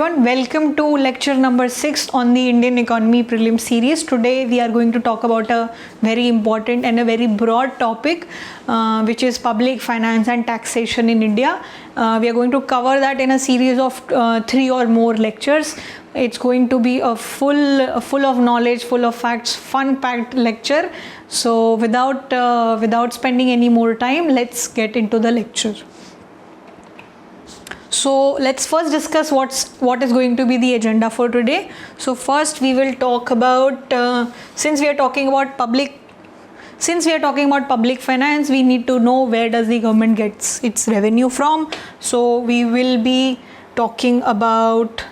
everyone, welcome to lecture number 6 on the Indian economy prelim series. Today we are going to talk about a very important and a very broad topic which is public finance and taxation in India. We are going to cover that in a series of 3 or more lectures. It's going to be a full of knowledge, full of facts, fun-packed lecture. So without spending any more time, let's get into the lecture. So let's first discuss what is going to be the agenda for today. So first we will talk about since we are talking about public finance, we need to know where does the government gets its revenue from. So we will be talking about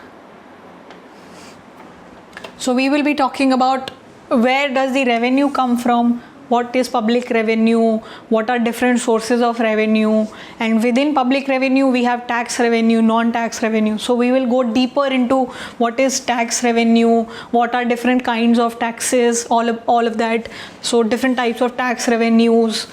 where does the revenue come from, what is public revenue, what are different sources of revenue, and within public revenue we have tax revenue, non-tax revenue. So we will go deeper into what is tax revenue, what are different kinds of taxes, all of that. So different types of tax revenues,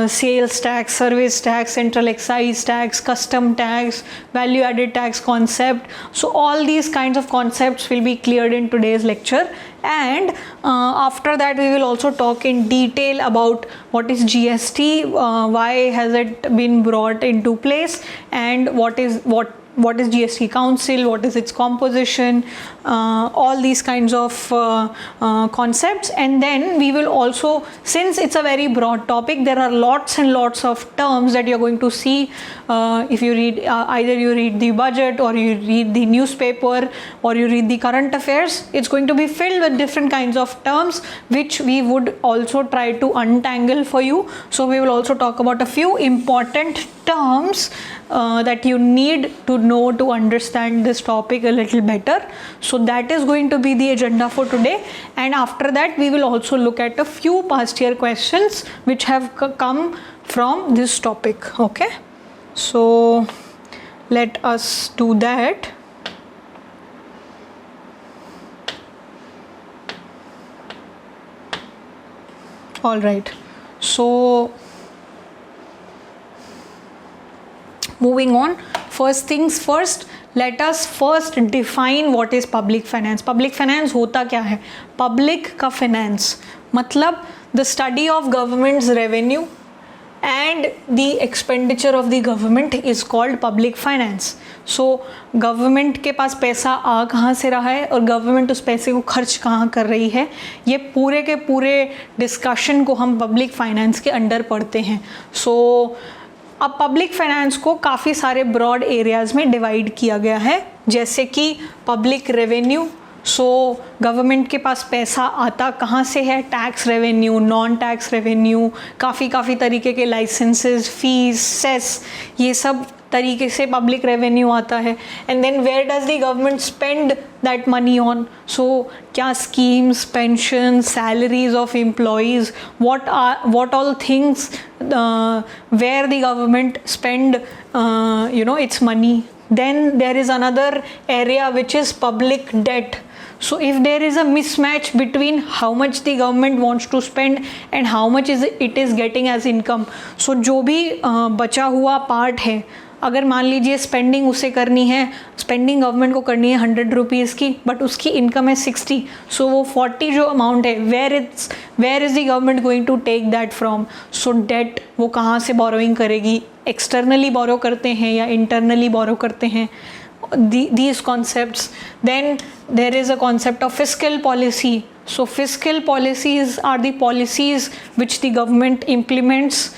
sales tax, service tax, central excise tax, custom tax, value added tax concept. So all these kinds of concepts will be cleared in today's lecture, and after that we will also talk in detail about what is GST, why has it been brought into place, and what is GST Council, what is its composition, all these kinds of concepts. And then we will also, since it's a very broad topic, there are lots and lots of terms that you're going to see if you read either you read the budget or you read the newspaper or you read the current affairs. It's going to be filled with different kinds of terms which we would also try to untangle for you. So we will also talk about a few important terms that you need to know to understand this topic a little better. So that is going to be the agenda for today, and after that we will also look at a few past year questions which have come from this topic. Okay, so let us do that. All right, so moving on, first things first, let us first define what is public finance. Public finance होता क्या है? Public का finance मतलब the study of government's revenue and the expenditure of the government is called public finance. So government के पास पैसा आ कहाँ से रहा है और गवर्नमेंट उस पैसे को खर्च कहाँ कर रही है, ये पूरे के पूरे डिस्कशन को हम पब्लिक फाइनेंस के अंडर पढ़ते हैं. सो अब पब्लिक फाइनेंस को काफ़ी सारे ब्रॉड एरियाज़ में डिवाइड किया गया है, जैसे कि पब्लिक रेवेन्यू. सो गवर्नमेंट के पास पैसा आता कहाँ से है? Tax revenue, non tax revenue, काफ़ी तरीके के लाइसेंसेस, फीस, सेस, ये सब तरीके से पब्लिक रेवेन्यू आता है. And then where does the government spend that money on? So क्या schemes, pension, salaries of employees, what all things where the government spend its money. Then there is another area which is public debt. So if there is a mismatch between how much the government wants to spend and how much it is getting as income, so जो भी बचा हुआ part है, अगर मान लीजिए spending उसे करनी है, स्पेंडिंग गवर्नमेंट को करनी है 100 रुपीज़ की, बट उसकी इनकम है 60, सो वो 40 जो अमाउंट है, where is the government going to take that from? So that वो कहाँ से बोरोइंग करेगी? एक्सटर्नली बोरो करते हैं या इंटरनली बोरो करते हैं? These concepts. Then there is a concept of fiscal policy. So fiscal policies are the policies which the government implements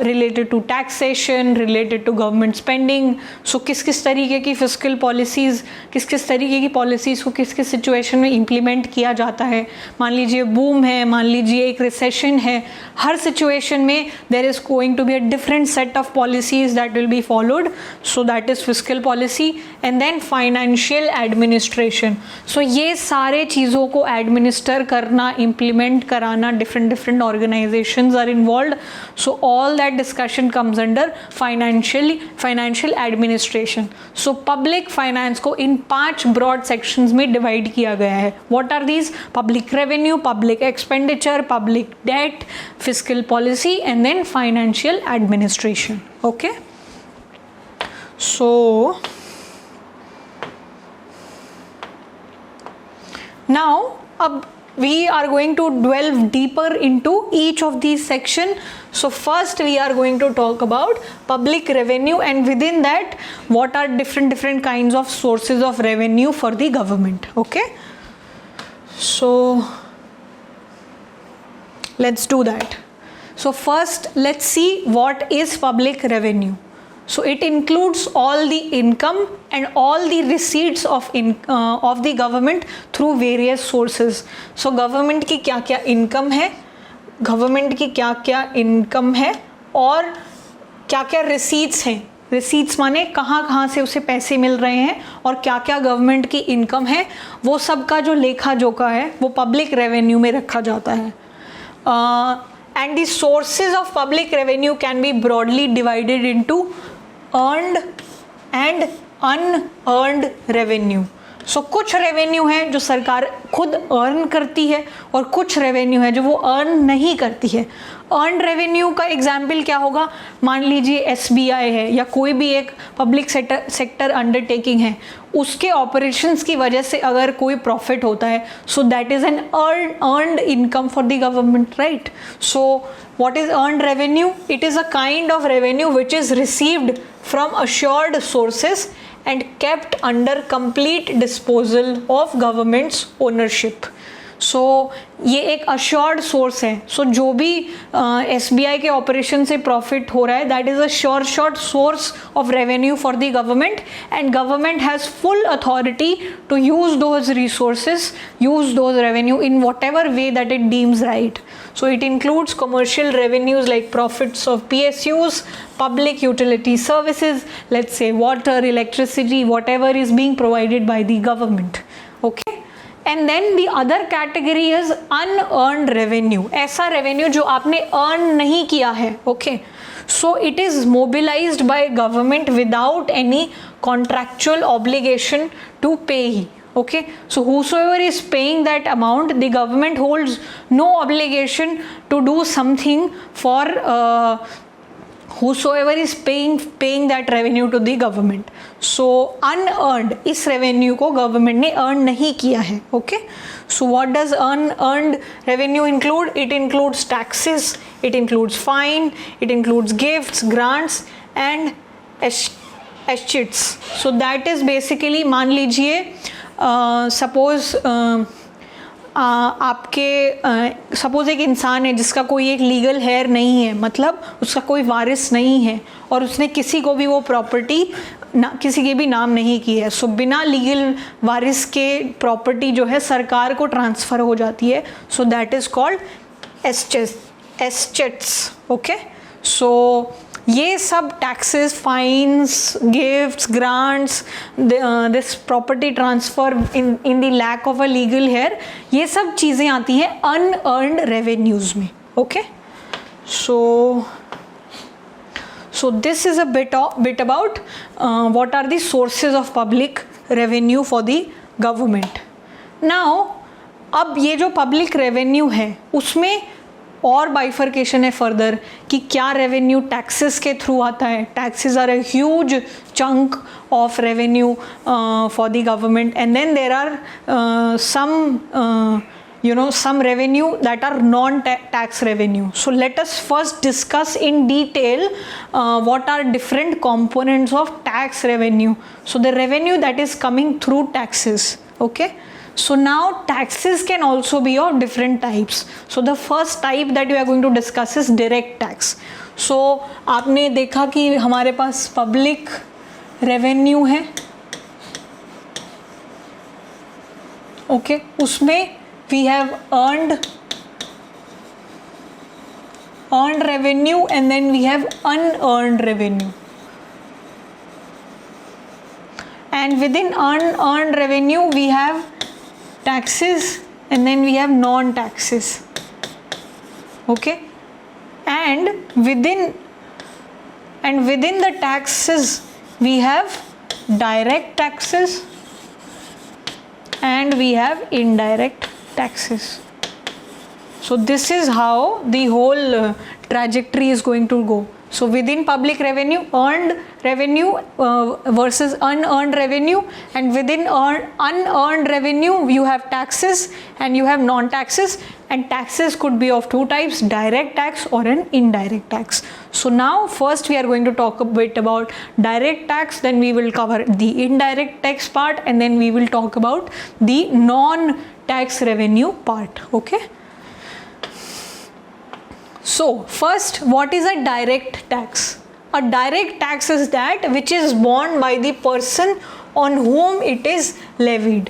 related to taxation, related to government spending. So किस तरीके की fiscal policies, किस तरीके की policies को किस situation में implement किया जाता है? मान लीजिए boom है, मान लीजिए एक recession है, हर situation में there is going to be a different set of policies that will be followed. So that is fiscal policy. And then financial administration. So ये सारे चीज़ों को administer करना, implement कराना, different organizations are involved. So all that discussion comes under financial administration. So public finance को इन 5 broad sections में divide किया गया है. What are these? Public revenue, public expenditure, public debt, fiscal policy, and then financial administration. Okay. So Now, we are going to delve deeper into each of these sections. So first we are going to talk about public revenue, and within that what are different kinds of sources of revenue for the government. Okay, so let's do that. So first let's see what is public revenue. So it includes all the income and all the receipts of the government through various sources. So government की क्या क्या income है, government की क्या क्या income है, और क्या क्या रिसीट्स हैं. रिसीट्स माने कहाँ कहाँ से उसे पैसे मिल रहे हैं और क्या क्या गवर्नमेंट की इनकम है, वो सब का जो लेखा जोखा है वो पब्लिक रेवेन्यू में रखा जाता है. And the sources of public revenue can be broadly divided into earned and unearned revenue. So कुछ रेवेन्यू है जो सरकार खुद अर्न करती है और कुछ रेवेन्यू है जो वो अर्न नहीं करती है. अर्न रेवेन्यू का एग्जाम्पल क्या होगा, मान लीजिए SBI है या कोई भी एक पब्लिक सेक्टर अंडरटेकिंग है, उसके ऑपरेशंस की वजह से अगर कोई प्रॉफिट होता है, so that is an earned income for the government, right. So what is earned revenue? It is a kind of revenue which is received from assured sources and kept under complete disposal of government's ownership. सो ये एक assured source है. सो जो भी SBI के operation से profit हो रहा है, that is a sure source of revenue for the government, and government has full authority to use those resources, use those revenue in whatever way that it deems right. So it includes commercial revenues like profits of PSUs, public utility services, let's say water, electricity, whatever is being provided by the government. Okay, and then the other category is unearned revenue. ऐसा revenue जो आपने earn नहीं किया है. Okay, so it is mobilized by government without any contractual obligation to pay. Okay, so whosoever is paying that amount, the government holds no obligation to do something for whosoever is paying that revenue to the government. So unearned, इस revenue को government ने earn नहीं किया है. Okay, so what does unearned revenue include? It includes taxes, it includes fine, it includes gifts, grants and escheats. So that is basically, मान लीजिए suppose आपके suppose एक इंसान है जिसका कोई एक लीगल हेयर नहीं है, मतलब उसका कोई वारिस नहीं है और उसने किसी को भी वो प्रॉपर्टी किसी के भी नाम नहीं की है. सो बिना लीगल वारिस के प्रॉपर्टी जो है सरकार को ट्रांसफ़र हो जाती है. So that is called estates. Okay, so ये सब taxes, fines, gifts, grants, this property transfer in the lack of a legal heir, ये सब चीज़ें आती हैं अनअर्न्ड रेवेन्यूज़ में. Okay, so this is a bit about what are the sources of public revenue for the government. Now अब ये जो public revenue है उसमें और बाइफर्केशन है फर्दर कि क्या रेवेन्यू टैक्सेस के थ्रू आता है. Taxes are a huge chunk of revenue for the government, and then there are some revenue that are non-tax revenue. So let us first discuss in detail what are different components of tax revenue. So the revenue that is coming through taxes. Okay, so now taxes can also be of different types. So the first type that we are going to discuss is direct tax. So आपने देखा कि हमारे पास public revenue है. Okay, उसमें we have earned revenue and then we have unearned revenue, and within unearned revenue we have taxes and then we have non-taxes. Okay, and within the taxes we have direct taxes and we have indirect taxes. So this is how the whole trajectory is going to go. So within public revenue, earned revenue versus unearned revenue, and within unearned revenue you have taxes and you have non-taxes, and taxes could be of two types, direct tax or an indirect tax. So now first we are going to talk a bit about direct tax, then we will cover the indirect tax part, and then we will talk about the non-tax revenue part. Okay. So first, what is a direct tax? A direct tax is that which is borne by the person on whom it is levied.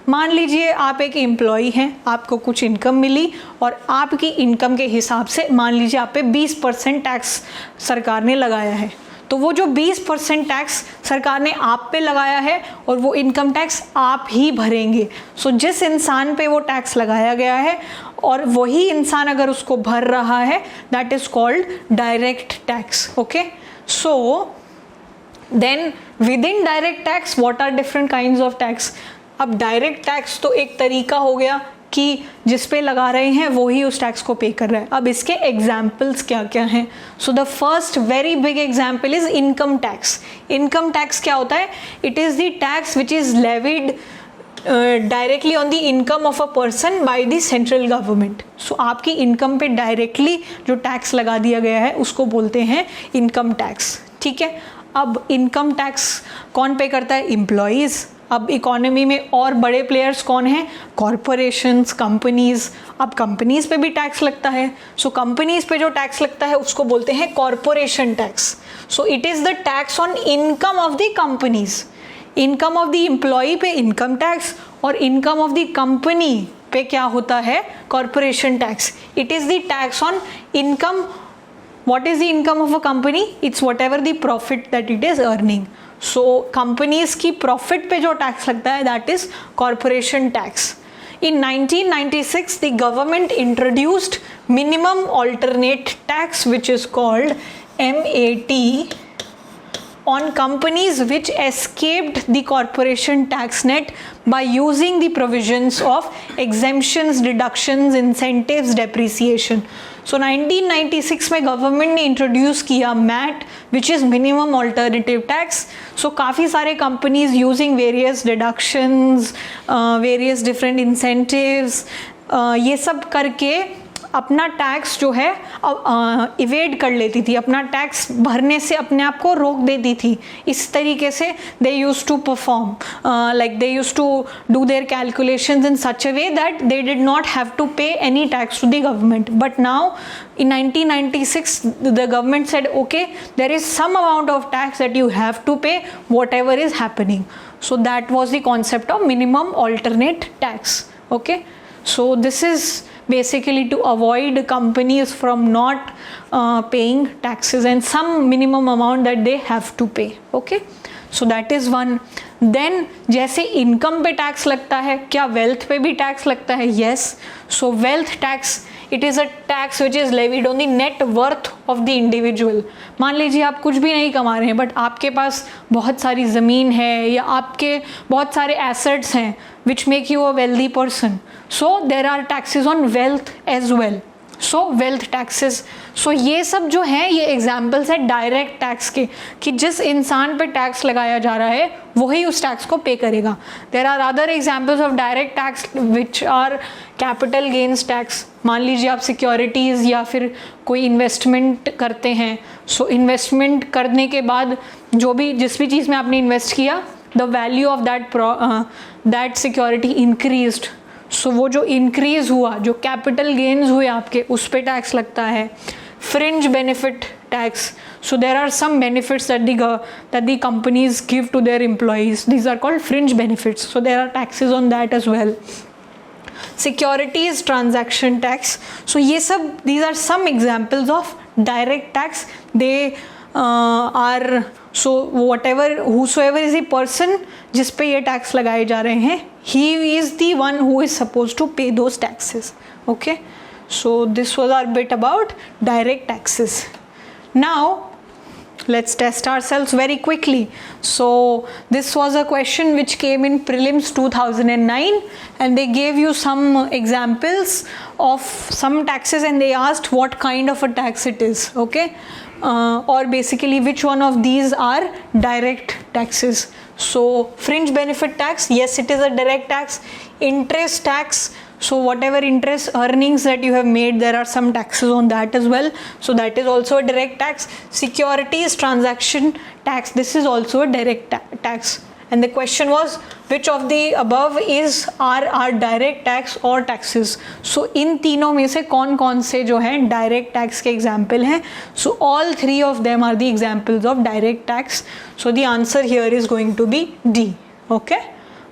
मान लीजिए आप एक employee हैं, आपको कुछ income मिली और आपकी income के हिसाब से मान लीजिए आप पे 20% टैक्स सरकार ने लगाया है, तो वो जो 20% टैक्स सरकार ने आप पे लगाया है और वो इनकम टैक्स आप ही भरेंगे. सो जिस इंसान पे वो टैक्स लगाया गया है और वही इंसान अगर उसको भर रहा है, that is called direct tax. Okay. So then within direct tax what are different kinds of tax. अब डायरेक्ट टैक्स तो एक तरीका हो गया कि जिस पे लगा रहे हैं वो ही उस टैक्स को पे कर रहा है. अब इसके एग्जाम्पल्स क्या क्या हैं? So the first very big example is income tax. Income tax क्या होता है? It is the tax which is levied directly on the income of a person by the central government. So आपकी income पे directly जो tax लगा दिया गया है उसको बोलते हैं इनकम टैक्स. ठीक है. अब इनकम टैक्स कौन पे करता है? एम्प्लॉयज़. अब इकोनॉमी में और बड़े प्लेयर्स कौन हैं? Corporations, companies. अब कंपनीज पे भी टैक्स लगता है. सो कंपनीज पे जो टैक्स लगता है उसको बोलते हैं corporation tax. So it is the tax on income of the companies. Income of the employ पे इनकम टैक्स और इनकम ऑफ द कंपनी पे क्या होता है? Corporation tax. It is the tax on income. What is the income of a company? It's whatever the profit that it is earning. So companies की profit पे जो tax लगता है that is corporation tax. In 1996 the government introduced minimum alternate tax which is called MAT on companies which escaped the corporation tax net by using the provisions of exemptions, deductions, incentives, depreciation. So 1996 में government ने introduce किया MAT which is minimum alternative tax. So काफ़ी सारे companies using various deductions, various different incentives, ये सब करके अपना tax जो है इवेड कर लेती थी, अपना टैक्स भरने से अपने आप को रोक देती थी. इस तरीके से they used to perform, like they used to do their calculations in such a way that they did not have to pay any tax to the government. But now in 1996 the government said okay, there is some amount of tax that you have to pay whatever is happening. So that was the concept of minimum alternate tax. Okay. So this is basically to avoid companies from not paying taxes and some minimum amount that they have to pay. Okay. So that is one. Then जैसे income पे tax लगता है, क्या wealth पे भी tax लगता है? Yes. So wealth tax it is a tax which is levied on the net worth of the individual. मान लीजिए आप कुछ भी नहीं कमा रहे हैं बट आपके पास बहुत सारी ज़मीन है या आपके बहुत सारे एसेट्स हैं which make you a wealthy person. So there are taxes on wealth as well. So wealth taxes. So ये सब जो हैं ये एग्जाम्पल्स है डायरेक्ट टैक्स के, कि जिस इंसान पे टैक्स लगाया जा रहा है वही उस टैक्स को पे करेगा. There are other examples of direct tax which are capital gains tax. मान लीजिए आप सिक्योरिटीज़ या फिर कोई इन्वेस्टमेंट करते हैं. सो इन्वेस्टमेंट करने के बाद जो भी जिस भी चीज़ में आपने इन्वेस्ट किया, the value of that security increased. So वो जो इंक्रीज़ हुआ, जो कैपिटल गेन्स हुए आपके, उस पे टैक्स लगता है. Fringe benefit tax. So there are some benefits that the companies give to their employees. These are called fringe benefits. So there are taxes on that as well. Securities transaction tax. So ये सब, these are some examples of direct tax. They are, so whatever, whosoever is the person जिस पे ये tax लगाए जा रहे हैं, he is the one who is supposed to pay those taxes. Okay. So this was our bit about direct taxes. Now let's test ourselves very quickly. So this was a question which came in prelims 2009, and they gave you some examples of some taxes and they asked what kind of a tax it is, okay, or basically which one of these are direct taxes. So fringe benefit tax, yes, it is a direct tax. Interest tax, so whatever interest earnings that you have made, there are some taxes on that as well, so that is also a direct tax. Securities transaction tax, this is also a direct tax. And the question was which of the above are direct tax or taxes. So इन तीनों में से कौन कौन से जो हैं direct tax के example हैं. So all three of them are the examples of direct tax. So the answer here is going to be D. Okay.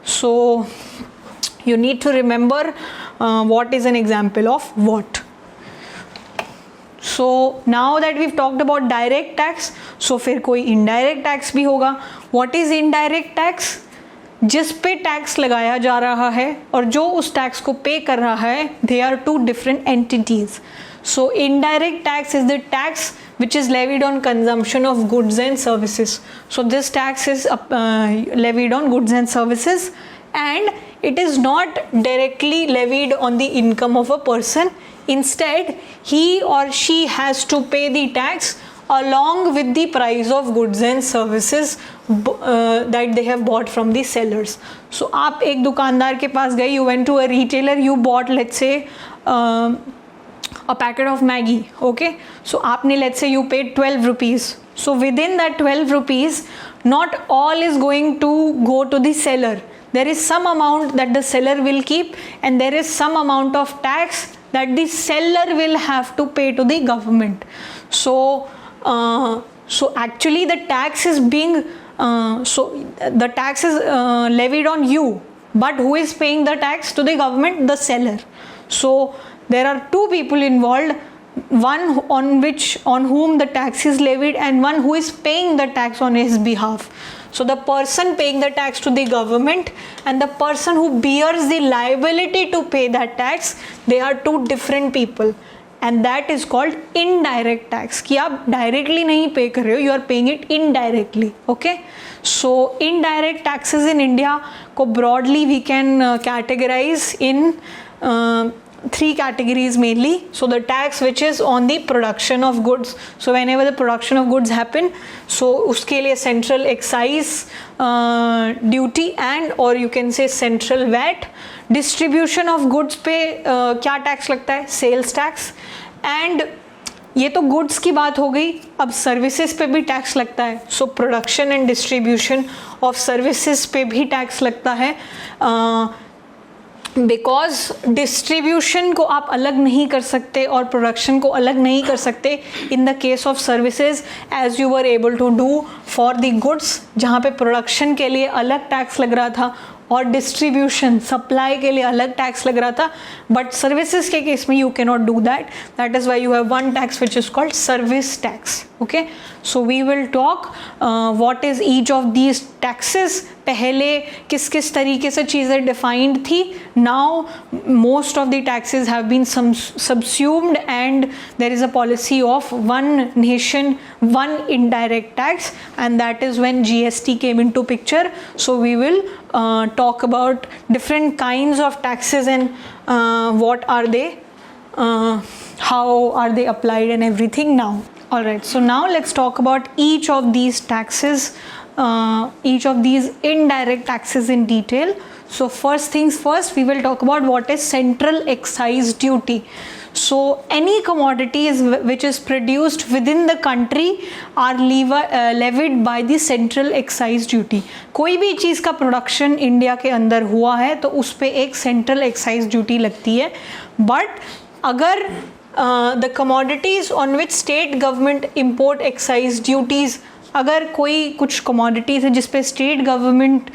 So you need to remember what is an example of what. So now that we've talked about direct tax, so फिर कोई indirect tax भी होगा. What is indirect tax? जिस पे tax लगाया जा रहा है और जो उस टैक्स को पे कर रहा है, they are two different entities. So indirect tax is the tax which is levied on consumption of goods and services. So this tax is levied on goods and services, and it is not directly levied on the income of a person. Instead, he or she has to pay the tax along with the price of goods and services that they have bought from the sellers. So आप एक दुकानदार के पास गए, you went to a retailer, you bought, let's say, a packet of Maggi, okay. So आपने, let's say, you paid 12 rupees. So within that 12 rupees, not all is going to go to the seller. There is some amount that the seller will keep, and there is some amount of tax that the seller will have to pay to the government. So actually the tax is being the tax is levied on you, but who is paying the tax to the government? The seller. So there are two people involved, one on whom the tax is levied and one who is paying the tax on his behalf. So the person paying the tax to the government and the person who bears the liability to pay that tax, they are two different people, and that is called indirect tax. कि आप directly नहीं pay कर रहे हो, you are paying it indirectly. Okay. So indirect taxes in India को broadly we can categorize in three categories mainly. So the tax which is on the production of goods. So whenever the production of goods happen, so उसके लिए central excise duty and or you can say central VAT. Distribution of goods पे क्या tax लगता है? Sales tax. And ये तो goods की बात हो गई, अब services पे भी tax लगता है. So production and distribution of services पे भी tax लगता है. बिकॉज डिस्ट्रीब्यूशन को आप अलग नहीं कर सकते और प्रोडक्शन को अलग नहीं कर सकते in the case of services as you were able to do for the goods, जहाँ पे प्रोडक्शन के लिए अलग टैक्स लग रहा था और डिस्ट्रीब्यूशन सप्लाई के लिए अलग टैक्स लग रहा था, बट सर्विसेज के केस में you can not do that. That is why you have one tax which is called service tax. Okay, so we will talk what is each of these taxes. पहले किस किस तरीके से चीज़ें defined थी. Now most of the taxes have been subsumed and there is a policy of one nation one indirect tax, and that is when GST came into picture. So we will talk about different kinds of taxes and what are they, how are they applied and everything now. Alright, so now let's talk about each of these taxes, each of these indirect taxes in detail. So first things first, we will talk about what is central excise duty. So any commodities which is produced within the country are levied by the central excise duty. कोई भी चीज़ का production India के अंदर हुआ है तो उस पर एक सेंट्रल एक्साइज ड्यूटी लगती है. बट अगर the commodities on which state government import excise duties, अगर कोई कुछ commodities है जिस पे state government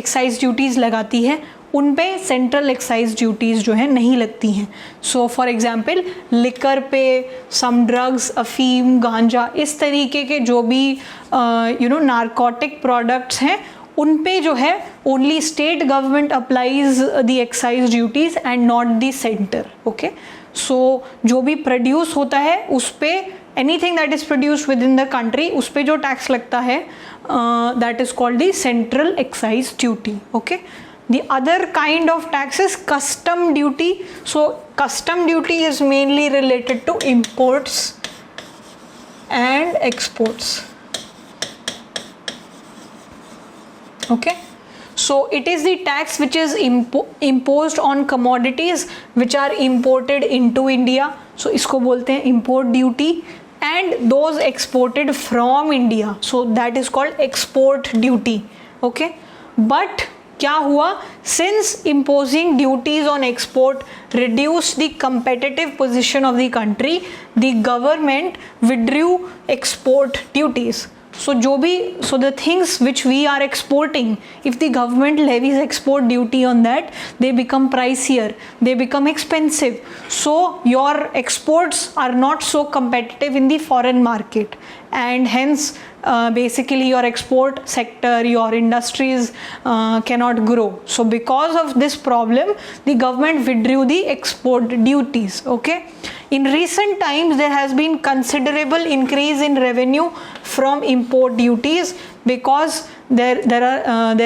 excise duties लगाती है, उन पे सेंट्रल एक्साइज ड्यूटीज़ जो है नहीं लगती हैं. सो फॉर एग्जांपल लिकर पे, सम ड्रग्स, अफीम, गांजा, इस तरीके के जो भी नारकोटिक प्रोडक्ट्स हैं उन पे जो है only state government applies the excise duties and not the centre. Okay, so जो भी प्रोड्यूस होता है उस पे anything that is produced within the country उस पे जो tax लगता है that is called the central excise duty. Okay. The other kind of tax is custom duty. So custom duty is mainly related to imports and exports. Okay. So it is the tax which is imposed on commodities which are imported into India. So इसको बोलते हैं import duty, and those exported from India. So that is called export duty. Okay. But क्या हुआ, since imposing duties on export reduced the competitive position of the country, the government withdrew export duties. So the things which we are exporting, if the government levies export duty on that, they become pricier, they become expensive. So your exports are not so competitive in the foreign market, and hence basically your export sector, your industries cannot grow. So because of this problem, the government withdrew the export duties. Okay. In recent times, there has been considerable increase in revenue from import duties because there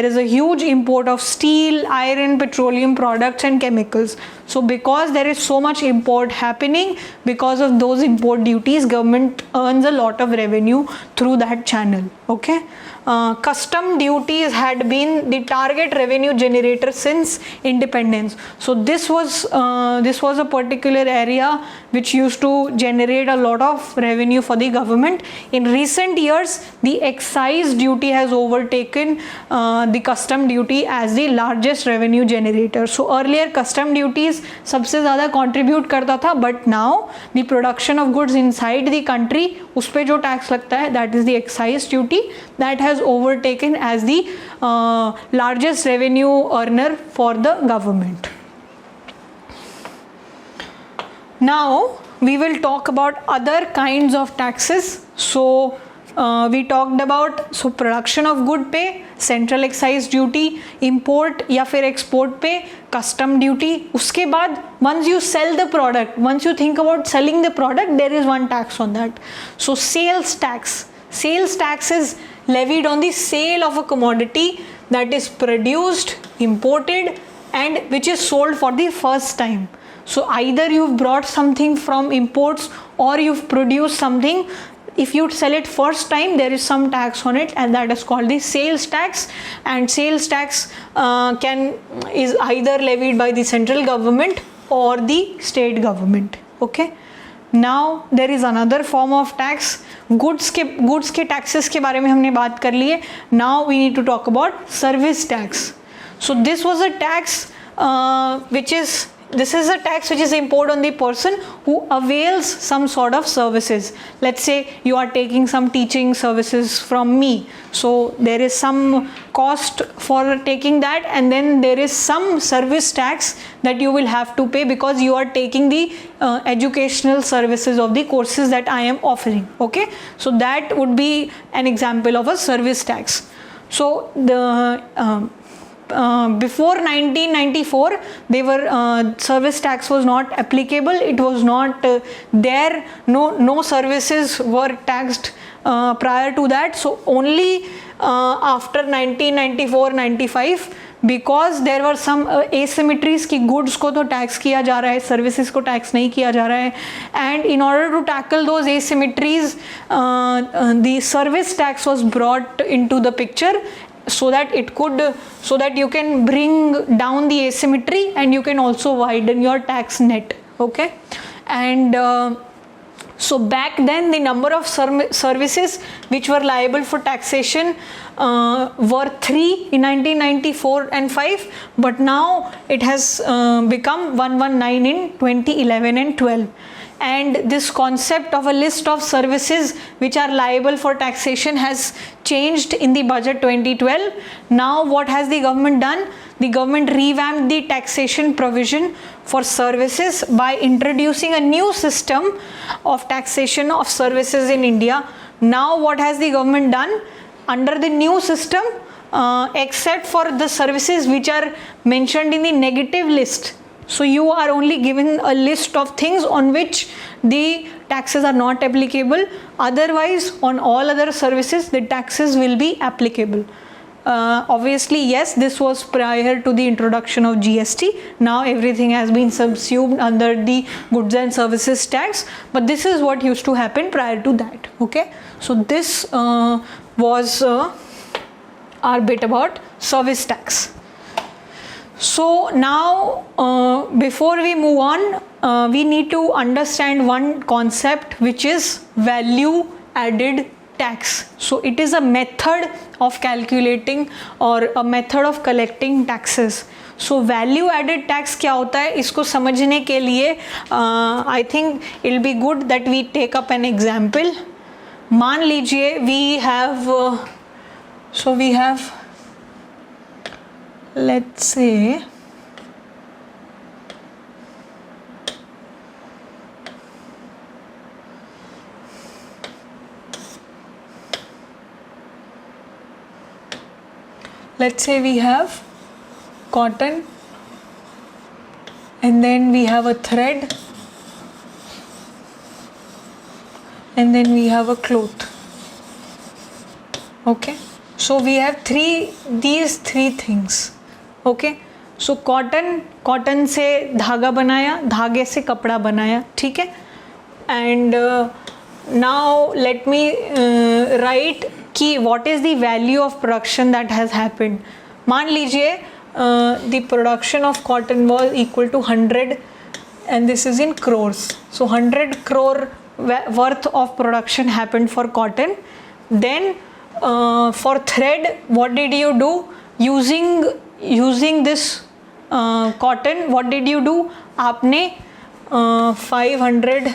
is a huge import of steel, iron, petroleum products and chemicals. So because there is so much import happening, because of those import duties, government earns a lot of revenue through that channel. Okay. Custom duties had been the target revenue generator since independence. So this was a particular area which used to generate a lot of revenue for the government. In recent years, the excise duty has overtaken the custom duty as the largest revenue generator. So earlier custom duties सबसे ज़्यादा contribute करता था, but now the production of goods inside the country, उस पे जो tax लगता है, that is the excise duty, that has overtaken as the largest revenue earner for the government. Now we will talk about other kinds of taxes. So we talked about production of good पे central excise duty, import या फिर export पे custom duty. उसके बाद once you sell the product, once you think about selling the product, there is one tax on that. So sales tax. Sales tax is levied on the sale of a commodity that is produced, imported, and which is sold for the first time. So either you've brought something from imports or you've produced something. If you sell it first time, there is some tax on it, and that is called the sales tax. And sales tax is either levied by the central government or the state government. Okay. Now there is another form of tax. Goods के taxes के बारे में हमने बात कर ली है. Now we need to talk about service tax. So this was a tax this is a tax which is imposed on the person who avails some sort of services. Let's say you are taking some teaching services from me. So there is some cost for taking that, and then there is some service tax that you will have to pay because you are taking the educational services of the courses that I am offering. Okay. So that would be an example of a service tax. So the before 1994, service tax was not applicable. It was not there. No services were taxed prior to that. So only after 1994-95, because there were some asymmetries कि goods को तो tax किया जा रहा है, services को tax नहीं किया जा रहा है, and in order to tackle those asymmetries, the service tax was brought into the picture. So that you can bring down the asymmetry and you can also widen your tax net. Okay. And so back then the number of services which were liable for taxation were 3 in 1994 and 5, but now it has become 119 in 2011 and 12. And this concept of a list of services which are liable for taxation has changed in the budget 2012. Now what has the government done? The government revamped the taxation provision for services by introducing a new system of taxation of services in India. Now what has the government done? Under the new system, except for the services which are mentioned in the negative list, so you are only given a list of things on which the taxes are not applicable. Otherwise, on all other services, the taxes will be applicable. Obviously, yes, this was prior to the introduction of GST. Now everything has been subsumed under the goods and services tax, but this is what used to happen prior to that. Okay, so this was our bit about service tax. So now before we move on, we need to understand one concept, which is value added tax. So it is a method of calculating or a method of collecting taxes. So value added tax क्या होता है, इसको समझने के लिए I think it will be good that we take up an example. मान लीजिए we have let's say we have cotton, and then we have a thread, and then we have a cloth. Okay, so we have these three things. Okay, so cotton से धागा बनाया, धागे से कपड़ा बनाया, ठीक है. And now let me write कि what is the value of production that has happened. मान लीजिए the production of cotton was equal to 100, and this is in crores. So 100 crore worth of production happened for cotton. Then for thread, what did you do? Using this cotton, what did you do? आपने 500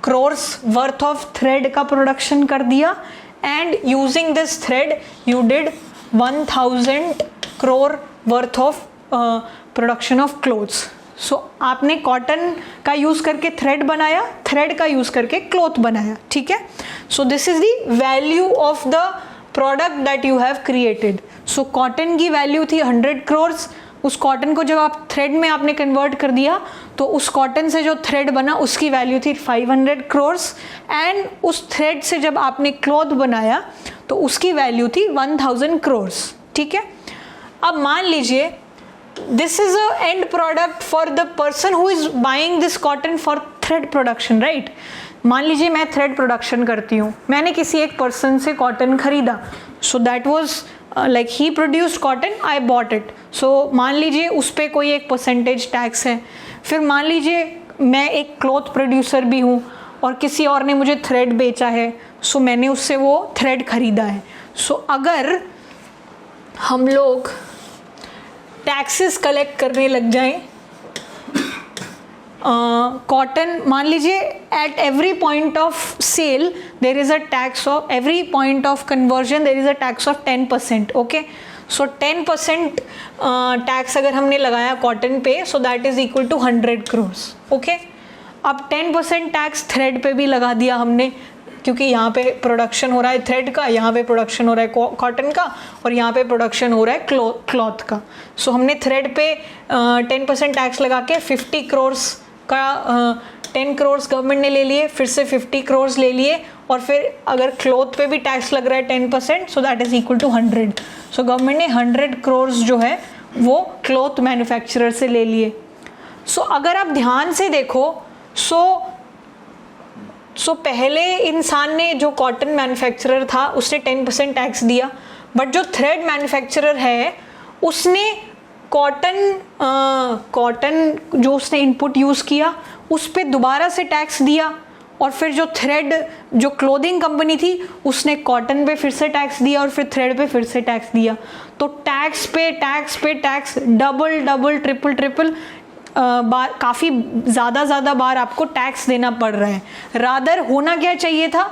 crores worth of thread का production कर दिया, and using this thread you did 1000 crore worth of production of clothes. So आपने cotton का use करके thread बनाया, thread का use करके क्लॉथ बनाया, ठीक है. So this is the value of the product that you have created. So cotton की वैल्यू थी 100 crores. उस कॉटन को जब आप थ्रेड में आपने कन्वर्ट कर दिया, तो उस कॉटन से जो थ्रेड बना उसकी वैल्यू थी 500 crores, एंड उस थ्रेड से जब आपने क्लॉथ बनाया तो उसकी वैल्यू थी 1000 crores, ठीक है. अब मान लीजिए this is a end product for the person who is buying this cotton for thread production, right? मान लीजिए मैं थ्रेड प्रोडक्शन करती हूँ, मैंने किसी एक पर्सन से कॉटन खरीदा, so that was like he produced cotton, I bought it. So मान लीजिए उस पर कोई एक परसेंटेज टैक्स है. फिर मान लीजिए मैं एक क्लॉथ प्रोड्यूसर भी हूँ और किसी और ने मुझे थ्रेड बेचा है, सो मैंने उससे वो थ्रेड खरीदा है. सो अगर हम लोग टैक्सेस कलेक्ट करने लग जाएं, कॉटन मान लीजिए at every point of sale there is a tax of, every point of conversion there is a tax of 10%. Okay, so 10% tax अगर हमने लगाया कॉटन पे, so that is equal to 100 crores. Okay, अब 10% tax thread पे भी लगा दिया हमने, क्योंकि यहाँ पे प्रोडक्शन हो रहा है थ्रेड का, यहाँ पे प्रोडक्शन हो रहा है कॉटन का, और यहाँ पे प्रोडक्शन हो रहा है क्लॉथ का. सो हमने थ्रेड पे 10% टैक्स लगा के 50 crores का 10 crores गवर्नमेंट ने ले लिए, फिर से 50 crores ले लिए, और फिर अगर क्लॉथ पे भी टैक्स लग रहा है 10%, so that is equal to 100. So government ने 100 crores जो है वो क्लॉथ मैन्युफैक्चरर से ले लिए. सो अगर आप ध्यान से देखो, सो पहले इंसान ने, जो कॉटन मैन्युफैक्चरर था, उसने 10% टैक्स दिया, बट जो थ्रेड मैन्युफैक्चरर है उसने कॉटन जो उसने इनपुट यूज़ किया उस पर दोबारा से टैक्स दिया, और फिर जो थ्रेड, जो क्लोथिंग कंपनी थी, उसने कॉटन पे फिर से टैक्स दिया, और फिर थ्रेड पे फिर से टैक्स दिया. तो टैक्स पे टैक्स, डबल ट्रिपल बार, काफ़ी ज़्यादा बार आपको टैक्स देना पड़ रहा है. रादर होना क्या चाहिए था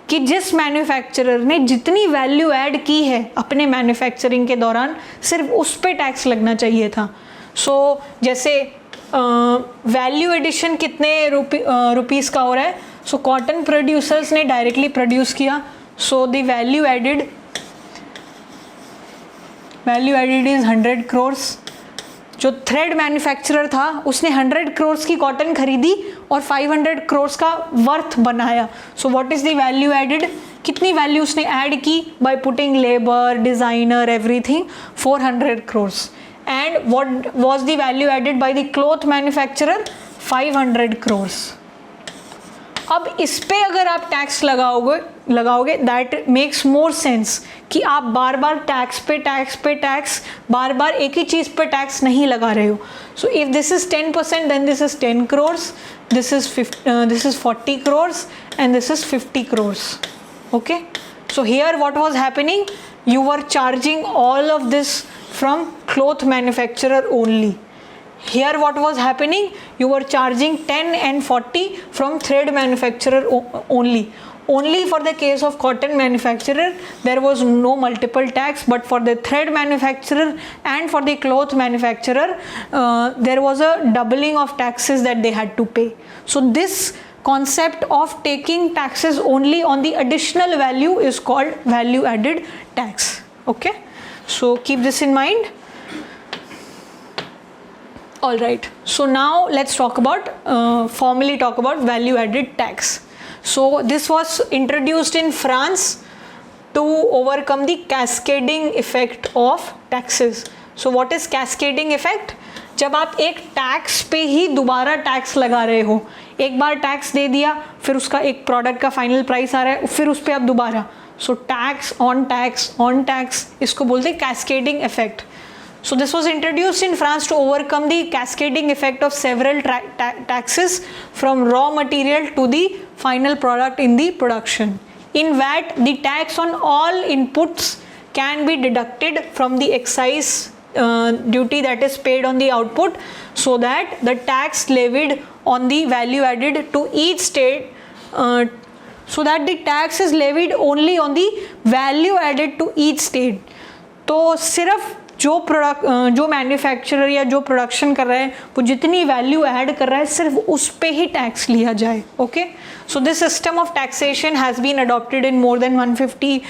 कि जिस मैन्युफैक्चरर ने जितनी वैल्यू ऐड की है अपने मैन्युफैक्चरिंग के दौरान, सिर्फ उस पे टैक्स लगना चाहिए था. सो जैसे वैल्यू एडिशन कितने रुपीज़ का हो रहा है. सो कॉटन प्रोड्यूसर्स ने डायरेक्टली प्रोड्यूस किया, so the value added is 100 crores. जो थ्रेड मैन्युफैक्चरर था उसने 100 करोड़ की कॉटन खरीदी और 500 करोड़ का वर्थ बनाया. So what is the value added? कितनी वैल्यू उसने ऐड की by putting labour, designer, everything? 400 crore. And what was the value added by the cloth manufacturer? 500 crore. अब इस पे अगर आप टैक्स लगाओगे दैट मेक्स मोर सेंस कि आप बार बार टैक्स बार बार एक ही चीज़ पे टैक्स नहीं लगा रहे हो. So if this is 10% then this is 10 crore, this is 40 crore and this is 50 crore. Okay, so here what was happening? You were charging all of this from cloth manufacturer only. Here what was happening? You were charging 10 and 40 from thread manufacturer only. Only for the case of cotton manufacturer there was no multiple tax, but for the thread manufacturer and for the cloth manufacturer there was a doubling of taxes that they had to pay. So this concept of taking taxes only on the additional value is called value added tax. Okay, so keep this in mind. All right, so now let's talk about formally talk about value added tax. So this was introduced in France to overcome the cascading effect of taxes. So what is cascading effect? जब आप एक tax पे ही दोबारा tax लगा रहे हो, एक बार tax दे दिया, फिर उसका एक प्रोडक्ट का फाइनल प्राइस आ रहा है, फिर उस पर आप दोबारा, सो टैक्स ऑन टैक्स, इसको बोलते हैं cascading effect. So this was introduced in France to overcome the cascading effect of several taxes from raw material to the final product in the production. In VAT, the tax on all inputs can be deducted from the excise duty that is paid on the output, so that the tax levied on the value added to each state so that the tax is levied only on the value added to each state. तो सिर्फ जो manufacturer या जो production कर रहा है वो जितनी वैल्यू ऐड कर रहा है सिर्फ उस पे ही टैक्स लिया जाए. Okay, so this system of taxation has been adopted in more than 150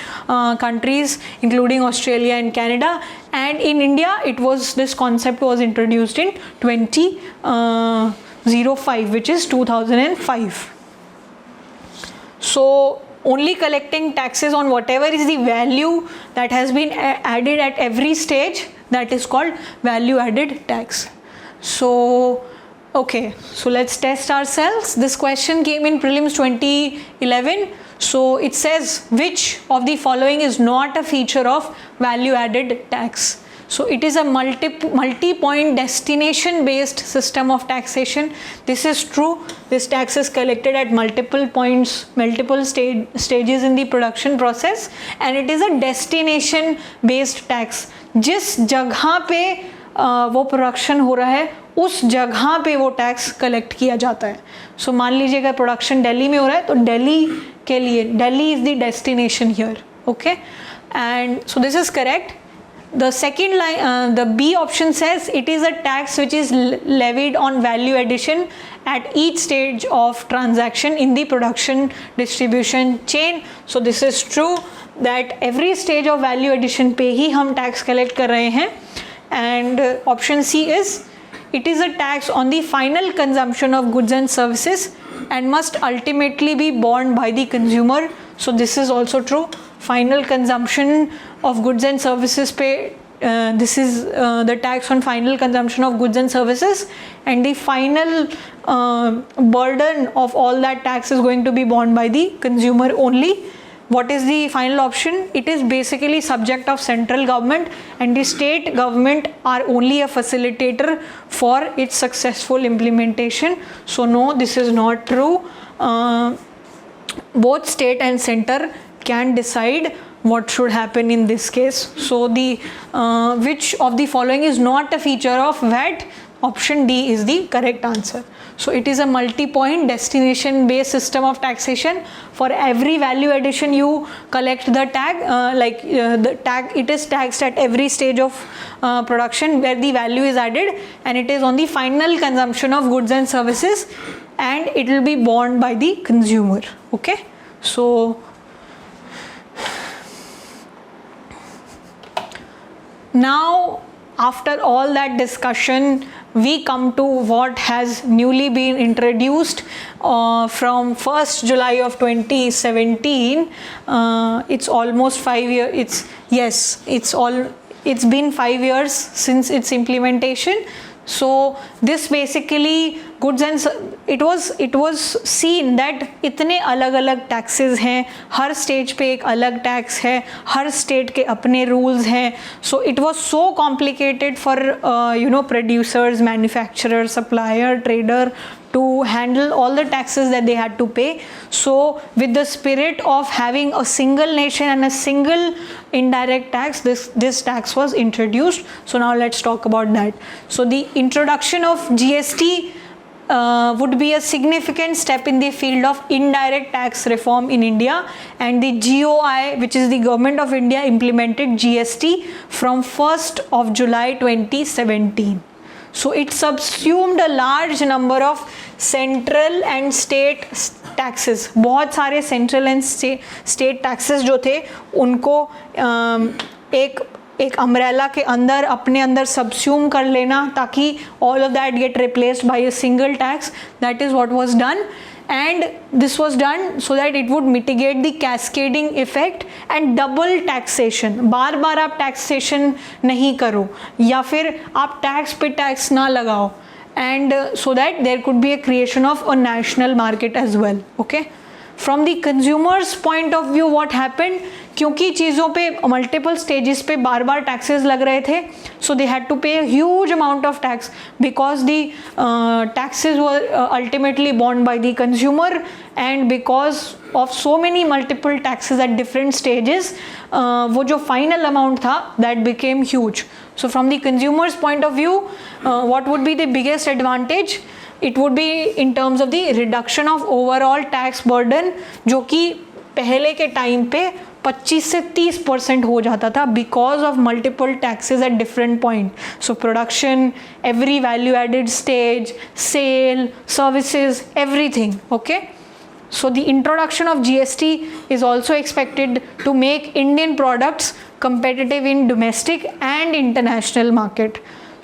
countries including Australia and Canada, and in India this concept was introduced in 2005, which is 2005. So only collecting taxes on whatever is the value that has been added at every stage, that is called value added tax. So okay, so let's test ourselves. This question came in prelims 2011. So it says which of the following is not a feature of value added tax? So it is a multi-point destination based system of taxation. This is true. This tax is collected at multiple points, multiple stages in the production process, and it is a destination based tax. जिस जगह पे वो production हो रहा है उस जगह पे वो टैक्स कलेक्ट किया जाता है. सो मान लीजिए अगर प्रोडक्शन दिल्ली में हो रहा है तो दिल्ली के लिए Delhi is the destination here. Okay, and so this is correct. The second line, the B option says it is a tax which is levied on value addition at each stage of transaction in the production distribution chain. So this is true that every stage of value addition पे ही हम tax collect कर रहे हैं. And option C is it is a tax on the final consumption of goods and services and must ultimately be borne by the consumer. So this is also true. Final consumption of goods and services pay, this is the tax on final consumption of goods and services, and the final burden of all that tax is going to be borne by the consumer only. What is the final option? It is basically subject of central government, and the state government are only a facilitator for its successful implementation. So no, this is not true. Both state and center can decide what should happen in this case. So the which of the following is not a feature of VAT? Option D is the correct answer. So it is a multi-point destination based system of taxation. For every value addition you collect the tag, the tag, it is taxed at every stage of production where the value is added, and it is on the final consumption of goods and services, and it will be borne by the consumer. Okay, so now after all that discussion, we come to what has newly been introduced from 1st July of 2017. It's almost 5 years. It's been 5 years since its implementation. So this basically it was seen that इतने अलग अलग taxes हैं, हर stage पे एक अलग tax है, हर state के अपने रूल्स हैं. So it was so complicated for producers, manufacturer, supplier, trader to handle all the taxes that they had to pay. So with the spirit of having a single nation and a single indirect tax, this tax was introduced. So now let's talk about that. So the introduction of GST would be a significant step in the field of indirect tax reform in India, and the GOI, which is the Government of India, implemented GST from 1st of July 2017. So it subsumed a large number of central and state taxes. बहुत सारे central and state taxes जो थे उनको एक umbrella के अंदर अपने अंदर सबस्यूम कर लेना, ताकि all of that get replaced by a single tax. That is what was done, and this was done so that it would mitigate the cascading effect and double taxation. बार बार आप taxation नहीं करो या फिर आप tax पे tax ना लगाओ, and so that there could be a creation of a national market as well. Okay, from the consumer's point of view, what happened, क्योंकि चीज़ों पे मल्टीपल स्टेजेस पे बार बार टैक्सेस लग रहे थे, सो दे हैड टू पे a huge amount of tax because the taxes were ultimately born by the consumer, and because of so many multiple taxes at different stages वो जो फाइनल अमाउंट था that became huge. So from the consumers point of view, what would be the biggest advantage? It would be in terms of the reduction of overall tax burden, जो कि पहले के time पे 25 से 30% हो जाता था because of multiple taxes at different point. So production, every value added stage, sale, services, everything. Okay, so the introduction of GST is also expected to make Indian products competitive in domestic and international market.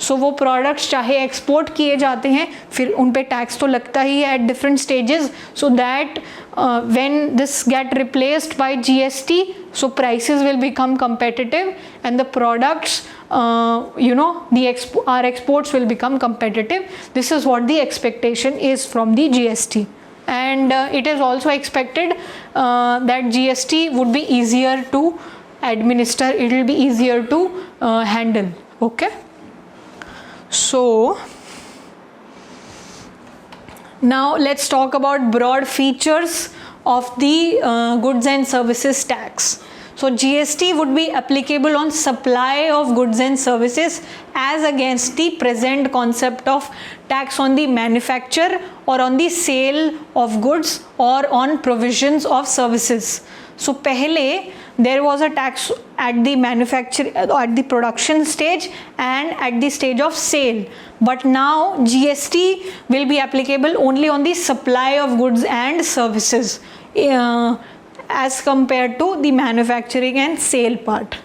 So वो products चाहे export किए जाते हैं फिर उन पे tax तो लगता ही है at different stages, so that when this gate replaced by GST, so prices will become competitive and the products our exports will become competitive. This is what the expectation is from the GST. And it is also expected that GST would be easier to administer, it will be easier to handle. Okay, so now let's talk about broad features of the goods and services tax. So GST would be applicable on supply of goods and services as against the present concept of tax on the manufacture or on the sale of goods or on provisions of services. So pehle there was a tax at the manufacture, at the production stage and at the stage of sale, but now GST will be applicable only on the supply of goods and services as compared to the manufacturing and sale part.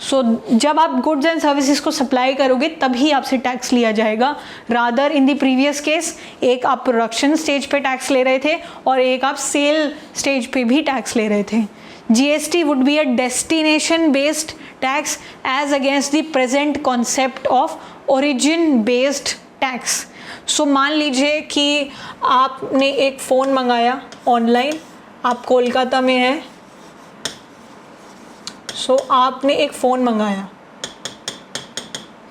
So जब आप goods and services को supply करोगे तभी आपसे tax लिया जाएगा, rather in the previous case एक आप प्रोडक्शन स्टेज पे टैक्स ले रहे थे और एक आप सेल स्टेज पे भी टैक्स ले रहे थे. GST would be a destination based tax as against the present concept of origin based tax. So मान लीजिए कि आपने एक फ़ोन मंगाया ऑनलाइन, आप कोलकाता में हैं, सो आपने एक फ़ोन मंगाया,